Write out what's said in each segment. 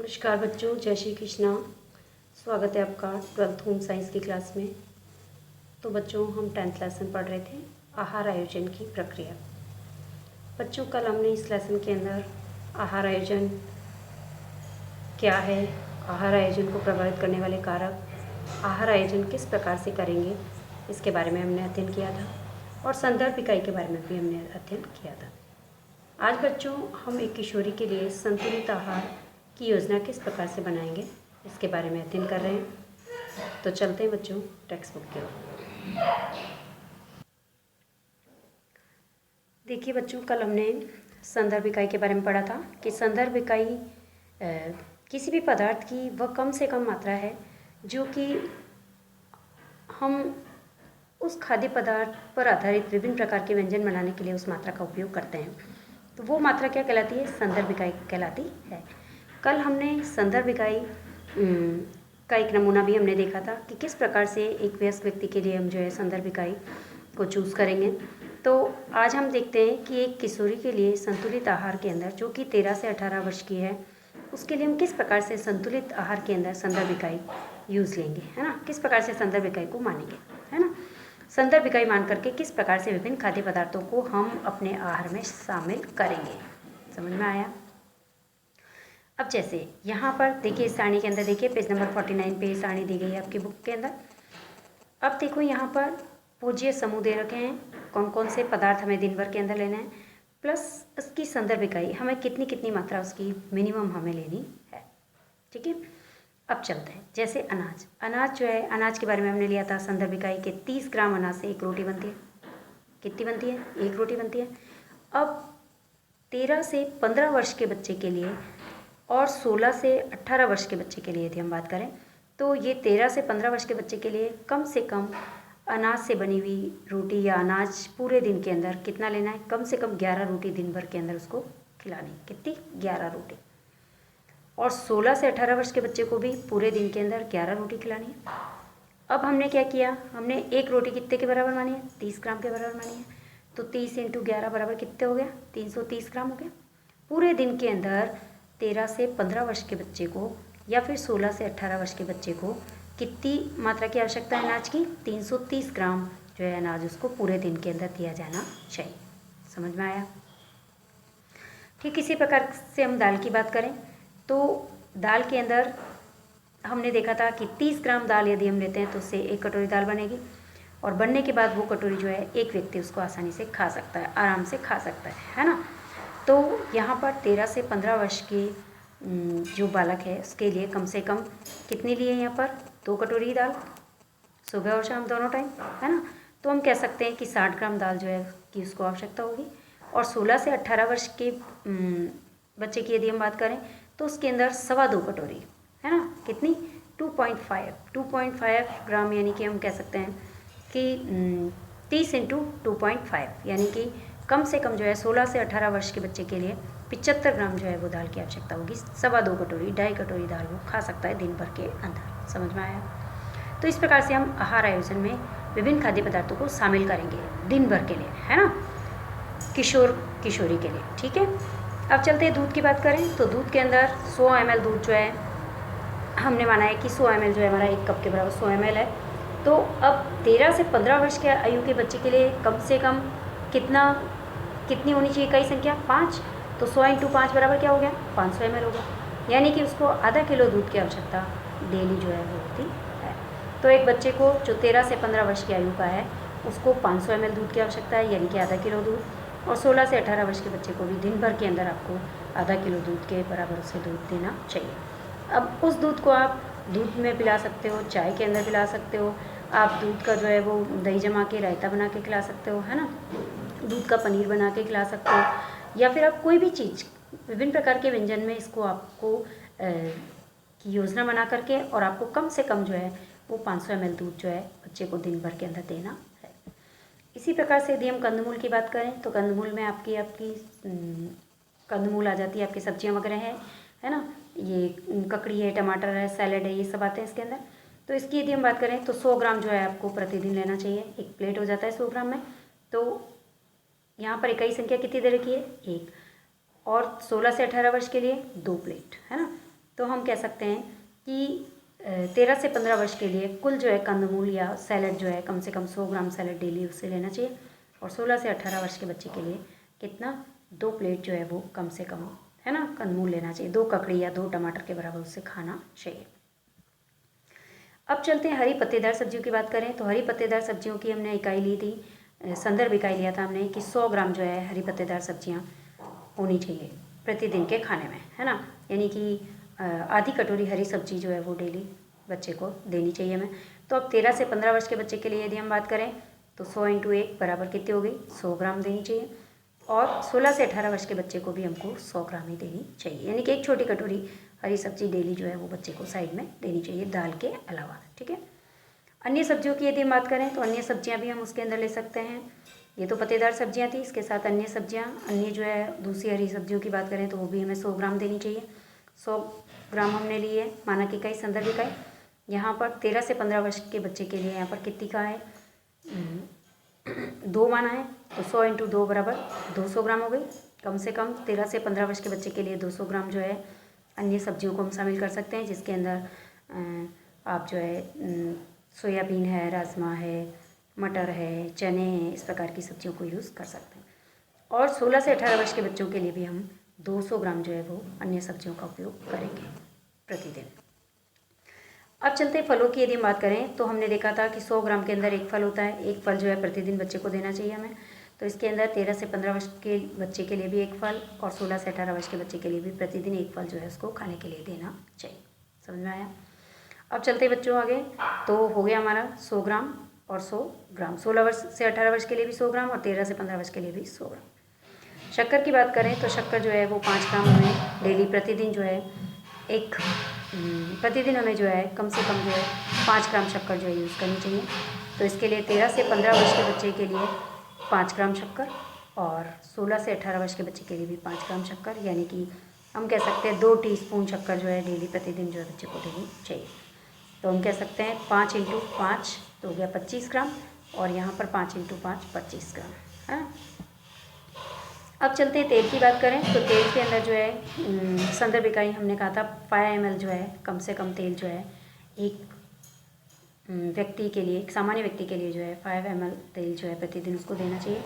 नमस्कार बच्चों, जय श्री कृष्णा। स्वागत है आपका 12th होम साइंस की क्लास में। तो बच्चों, हम 10th लेसन पढ़ रहे थे आहार आयोजन की प्रक्रिया। बच्चों, कल हमने इस लेसन के अंदर आहार आयोजन क्या है, आहार आयोजन को प्रभावित करने वाले कारक, आहार आयोजन किस प्रकार से करेंगे, इसके बारे में हमने अध्ययन किया था और संदर्भ इकाई के बारे में भी हमने अध्ययन किया था। आज बच्चों, हम एक किशोरी के लिए संतुलित आहार की योजना किस प्रकार से बनाएंगे, इसके बारे में अध्ययन कर रहे हैं। तो चलते हैं बच्चों टेक्स्ट बुक की ओर। देखिए बच्चों, कल हमने संदर्भ इकाई के बारे में पढ़ा था कि संदर्भ इकाई किसी भी पदार्थ की वह कम से कम मात्रा है जो कि हम उस खाद्य पदार्थ पर आधारित विभिन्न प्रकार के व्यंजन बनाने के लिए उस मात्रा का उपयोग करते हैं। तो वो मात्रा क्या कहलाती है? संदर्भ इकाई कहलाती है। कल हमने संदर्भ इकाई का एक नमूना भी हमने देखा था कि किस प्रकार से एक वयस्क व्यक्ति के लिए हम जो है संदर्भ इकाई को चूज़ करेंगे। तो आज हम देखते हैं कि एक किशोरी के लिए संतुलित आहार के अंदर, जो कि 13 से 18 वर्ष की है, उसके लिए हम किस प्रकार से संतुलित आहार के अंदर संदर्भ इकाई यूज़ लेंगे, है ना। किस प्रकार से संदर्भ इकाई को मानेंगे, है ना। संदर्भ इकाई मान करके किस प्रकार से विभिन्न खाद्य पदार्थों को हम अपने आहार में शामिल करेंगे। समझ में आया? अब जैसे यहाँ पर देखिए, इस सारणी के अंदर देखिए पेज नंबर 49 पे सारणी दी गई है आपकी बुक के अंदर। अब देखो यहाँ पर पूज्य समूह दे रखे हैं, कौन कौन से पदार्थ हमें दिन भर के अंदर लेना है, प्लस उसकी संदर्भ इकाई हमें कितनी कितनी मात्रा उसकी मिनिमम हमें लेनी है। ठीक है, अब चलते हैं। जैसे अनाज जो है, अनाज के बारे में हमने लिया था संदर्भ इकाई के 30 ग्राम अनाज से एक रोटी बनती है। कितनी बनती है? एक रोटी बनती है। अब 13 से 15 वर्ष के बच्चे के लिए और 16 से 18 वर्ष के बच्चे के लिए यदि हम बात करें, तो ये 13 से 15 वर्ष के बच्चे के लिए कम से कम अनाज से बनी हुई रोटी या अनाज पूरे दिन के अंदर कितना लेना है? कम से कम 11 रोटी दिन भर के अंदर उसको खिलानी है। कितनी? 11 रोटी। और 16 से 18 वर्ष के बच्चे को भी पूरे दिन के अंदर 11 रोटी खिलानी है। अब हमने क्या किया, हमने एक रोटी कितने के बराबर मानी है? 30 ग्राम के बराबर मानी है। तो 30 × 11 बराबर कितने हो गया? 330 ग्राम हो गया। पूरे दिन के अंदर 13 से 15 वर्ष के बच्चे को या फिर 16 से 18 वर्ष के बच्चे को कितनी मात्रा की आवश्यकता है अनाज की? 330 ग्राम जो है अनाज उसको पूरे दिन के अंदर दिया जाना चाहिए। समझ में आया? ठीक इसी प्रकार से हम दाल की बात करें तो दाल के अंदर हमने देखा था कि 30 ग्राम दाल यदि हम लेते हैं तो उससे 1 कटोरी दाल बनेगी, और बनने के बाद वो कटोरी जो है एक व्यक्ति उसको आसानी से खा सकता है, आराम से खा सकता है ना। तो यहाँ पर 13 से 15 वर्ष के जो बालक है उसके लिए कम से कम कितनी लिए यहाँ पर? 2 कटोरी दाल, सुबह और शाम दोनों टाइम, है ना। तो हम कह सकते हैं कि 60 ग्राम दाल जो है कि उसको आवश्यकता होगी। और 16 से 18 वर्ष के बच्चे की यदि हम बात करें तो उसके अंदर 2.25 कटोरी, है ना। कितनी? 2.5 ग्राम, यानी कि हम कह सकते हैं कि 30 × 2.5, यानी कि कम से कम जो है 16 से 18 वर्ष के बच्चे के लिए 75 ग्राम जो है वो दाल की आवश्यकता होगी। 2.25 कटोरी, 2.5 कटोरी दाल वो खा सकता है दिन भर के अंदर। समझ में आया? तो इस प्रकार से हम आहार आयोजन में विभिन्न खाद्य पदार्थों को शामिल करेंगे दिन भर के लिए, है ना, किशोरी के लिए। ठीक है, अब चलते हैं दूध की बात करें तो दूध के अंदर 100 ml दूध जो है हमने माना है कि 100 ml जो है हमारा 1 कप के बराबर 100 ml है। तो अब 13 से 15 वर्ष के आयु के बच्चे के लिए कम से कम कितनी होनी चाहिए इकाई संख्या? 5। तो 100 × 5 बराबर क्या हो गया? 500 ml हो गया, यानी कि उसको आधा किलो दूध की आवश्यकता डेली जो है वो होती है। तो एक बच्चे को जो 13 से 15 वर्ष की आयु का है उसको 500 ml दूध की आवश्यकता है, यानी कि आधा किलो दूध। और 16 से 18 वर्ष के बच्चे को भी दिन भर के अंदर आपको आधा किलो दूध के बराबर उसे दूध देना चाहिए। अब उस दूध को आप दूध में पिला सकते हो, चाय के अंदर पिला सकते हो, आप दूध का जो है वो दही जमा के रायता बना के खिला सकते हो, है ना, दूध का पनीर बना के खिला सकते हो, या फिर आप कोई भी चीज़ विभिन्न प्रकार के व्यंजन में इसको आपको की योजना बना करके और आपको कम से कम जो है वो 500 ml दूध जो है बच्चे को दिन भर के अंदर देना है। इसी प्रकार से यदि हम कंदमूल की बात करें तो कंदमूल में आपकी कंदमूल आ जाती है, आपकी सब्जियां वगैरह है ना, ये ककड़ी है, टमाटर है, सैलेड है, ये सब आते हैं इसके अंदर। तो इसकी यदि हम बात करें तो 100 ग्राम जो है आपको प्रतिदिन लेना चाहिए। एक प्लेट हो जाता है 100 ग्राम में। तो यहाँ पर इकाई संख्या कितनी दे रखी है? 1। और 16 से 18 वर्ष के लिए 2 प्लेट, है ना। तो हम कह सकते हैं कि 13 से 15 वर्ष के लिए कुल जो है कंदमूल या सैलड जो है कम से कम 100 ग्राम सैलड डेली उससे लेना चाहिए। और 16 से 18 वर्ष के बच्चे के लिए कितना 2 प्लेट जो है वो कम से कम है ना कंदमूल लेना चाहिए, 2 ककड़ी या 2 टमाटर के बराबर उससे खाना चाहिए। अब चलते हैं हरी पत्तेदार सब्जियों की बात करें तो हरी पत्तेदार सब्जियों की हमने इकाई ली थी, संदर्भ इकाई लिया था हमने कि 100 ग्राम जो है हरी पत्तेदार सब्जियां होनी चाहिए प्रतिदिन के खाने में, है ना। यानी कि आधी कटोरी हरी सब्जी जो है वो डेली बच्चे को देनी चाहिए हमें। तो अब 13 से 15 वर्ष के बच्चे के लिए यदि हम बात करें तो 100 × 1 बराबर कितनी हो गई, 100 ग्राम देनी चाहिए। और 16 से 18 वर्ष के बच्चे को भी हमको 100 ग्राम ही देनी चाहिए, यानी कि एक छोटी कटोरी हरी सब्जी डेली जो है वो बच्चे को साइड में देनी चाहिए दाल के अलावा, ठीक है। अन्य सब्जियों की यदि हम बात करें तो अन्य सब्जियां भी हम उसके अंदर ले सकते हैं। ये तो पत्तेदार सब्जियां थी, इसके साथ अन्य सब्जियां, अन्य जो है दूसरी हरी सब्जियों की बात करें तो वो भी हमें 100 ग्राम देनी चाहिए। 100 ग्राम हमने ली है, मानक इकाई, संदर्भ इकाई। यहाँ पर 13 से 15 वर्ष के बच्चे के लिए यहाँ पर कितनी का है, 2 माना है, तो 100 × 2 बराबर 200 ग्राम हो गई। कम से कम 13 से 15 वर्ष के बच्चे के लिए 200 ग्राम जो है अन्य सब्जियों को हम शामिल कर सकते हैं, जिसके अंदर आप जो है सोयाबीन है, राजमा है, मटर है, चने हैं, इस प्रकार की सब्जियों को यूज़ कर सकते हैं। और 16 से 18 वर्ष के बच्चों के लिए भी हम 200 ग्राम जो है वो अन्य सब्जियों का उपयोग करेंगे प्रतिदिन। अब चलते हैं फलों की यदि हम बात करें तो हमने देखा था कि 100 ग्राम के अंदर एक फल होता है, एक फल जो है प्रतिदिन बच्चे को देना चाहिए हमें। तो इसके अंदर 13 से 15 वर्ष के बच्चे के लिए भी एक फल और 16 से 18 वर्ष के बच्चे के लिए भी प्रतिदिन एक फल जो है उसको खाने के लिए देना चाहिए। समझ में आया। अब चलते हैं बच्चों आगे, तो हो गया हमारा 100 ग्राम और 100 ग्राम, 16 वर्ष से 18 वर्ष के लिए भी 100 ग्राम और 13 से 15 वर्ष के लिए भी 100 ग्राम। शक्कर की बात करें तो शक्कर जो है वो 5 ग्राम हमें डेली प्रतिदिन जो है प्रतिदिन हमें जो है कम से कम जो है 5 ग्राम शक्कर जो है यूज़ करनी चाहिए। तो इसके लिए 13 से 15 वर्ष के बच्चे के लिए 5 ग्राम शक्कर और 16 से 18 वर्ष के बच्चे के लिए भी 5 ग्राम शक्कर, यानी कि हम कह सकते हैं 2 टीस्पून शक्कर जो है डेली प्रतिदिन जो है बच्चे को देनी चाहिए। तो हम कह सकते हैं 5 × 5 तो हो गया 25 ग्राम और यहाँ पर 5 × 5 25 ग्राम, है। अब चलते हैं तेल की बात करें तो तेल के अंदर जो है संदर्भ इकाई हमने कहा था 5 ml जो है कम से कम तेल जो है एक व्यक्ति के लिए, एक सामान्य व्यक्ति के लिए जो है 5 ml तेल जो है प्रतिदिन उसको देना चाहिए।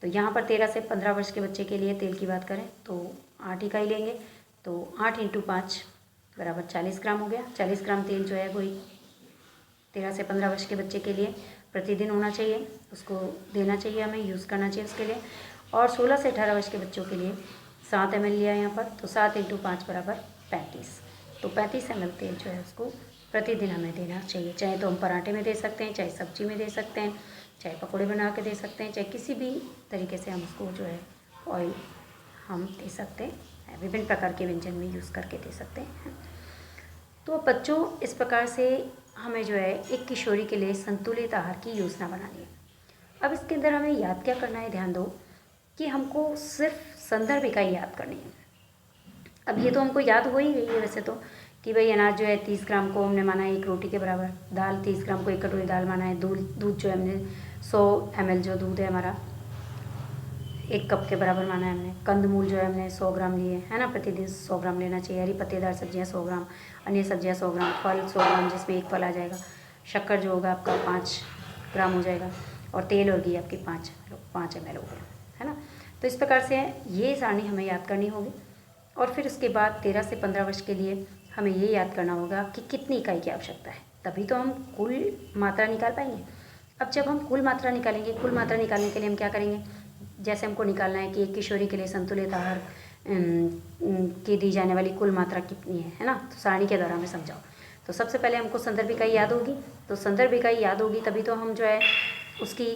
तो यहाँ पर 13 से 15 वर्ष के बच्चे के लिए तेल की बात करें तो 8 इकाई लेंगे, तो 8 × 5 बराबर 40 ग्राम हो गया। 40 ग्राम तेल जो है वो 13 से 15 वर्ष के बच्चे के लिए प्रतिदिन होना चाहिए, उसको देना चाहिए, हमें यूज़ करना चाहिए उसके लिए। और 16 से 18 वर्ष के बच्चों के लिए 7 ml लिया है यहाँ पर, तो 7 × 5 बराबर 35, तो 35 ml तेल जो है उसको प्रतिदिन हमें देना चाहिए। चाहे तो हम पराठे में दे सकते हैं, चाहे सब्जी में दे सकते हैं, चाहे पकौड़े बना के दे सकते हैं, चाहे किसी भी तरीके से हम उसको जो है ऑयल हम दे सकते हैं, विभिन्न प्रकार के व्यंजन में यूज़ करके दे सकते हैं। तो बच्चों इस प्रकार से हमें जो है एक किशोरी के लिए संतुलित आहार की योजना बनानी है। अब इसके अंदर हमें याद क्या करना है, ध्यान दो कि हमको सिर्फ संदर्भ इकाई याद करनी है। अब ये तो हमको याद हो ही गई है वैसे तो, कि भाई अनाज जो है 30 ग्राम को हमने माना है 1 रोटी के बराबर, दाल 30 ग्राम को 1 कटोरी दाल माना है, दूध जो है हमने 100 ml जो दूध है हमारा 1 कप के बराबर माना है हमने। कंदमूल जो है हमने 100 ग्राम लिए, है ना, प्रतिदिन 100 ग्राम लेना चाहिए। हरी पत्तेदार सब्जियां 100 ग्राम, अन्य सब्जियां 100 ग्राम, फल 100 ग्राम जिसमें एक फल आ जाएगा। शक्कर जो होगा आपका 5 ग्राम हो जाएगा और तेल और घी आपकी 5 ml हो गया, है ना। तो इस प्रकार से ये सारणी हमें याद करनी होगी। और फिर उसके बाद 13 से 15 वर्ष के लिए हमें ये याद करना होगा कि कितनी इकाई की आवश्यकता है, तभी तो हम कुल मात्रा निकाल पाएंगे। अब जब हम कुल मात्रा निकालेंगे, कुल मात्रा निकालने के लिए हम क्या करेंगे, जैसे हमको निकालना है कि एक किशोरी के लिए संतुलित आहार की दी जाने वाली कुल मात्रा कितनी है ना, तो सारणी के द्वारा हमें समझाओ। तो सबसे पहले हमको संदर्भ इकाई याद होगी, तो संदर्भ इकाई याद होगी तभी तो हम जो है उसकी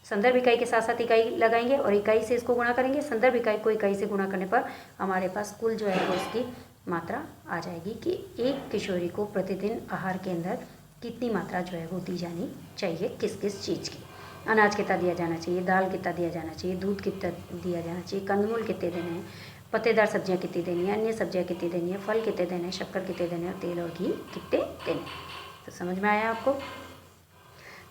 संदर्भ इकाई के साथ साथ इकाई लगाएंगे और इकाई से इसको गुणा करेंगे। संदर्भ इकाई को इकाई से गुणा करने पर हमारे पास कुल जो है वो उसकी मात्रा आ जाएगी कि एक किशोरी को प्रतिदिन आहार के अंदर कितनी मात्रा जो है वो दी जानी चाहिए, किस किस चीज़ की। अनाज कितना दिया जाना चाहिए, दाल कितना दिया जाना चाहिए, दूध कितना दिया जाना चाहिए, कंदमूल कितने देने हैं, पत्तेदार सब्जियां कितनी देनी है, अन्य सब्जियां कितनी देनी है, फल कितने देने हैं, शक्कर कितने देने हैं और तेल और घी कितने देने हैं। तो समझ में आया आपको।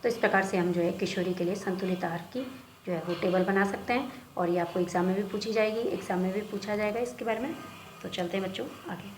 तो इस प्रकार से हम जो है किशोरी के लिए संतुलित आहार की जो है वो टेबल बना सकते हैं और ये आपको एग्ज़ाम में भी पूछी जाएगी, एग्ज़ाम में भी पूछा जाएगा इसके बारे में। तो चलते हैं बच्चों आगे।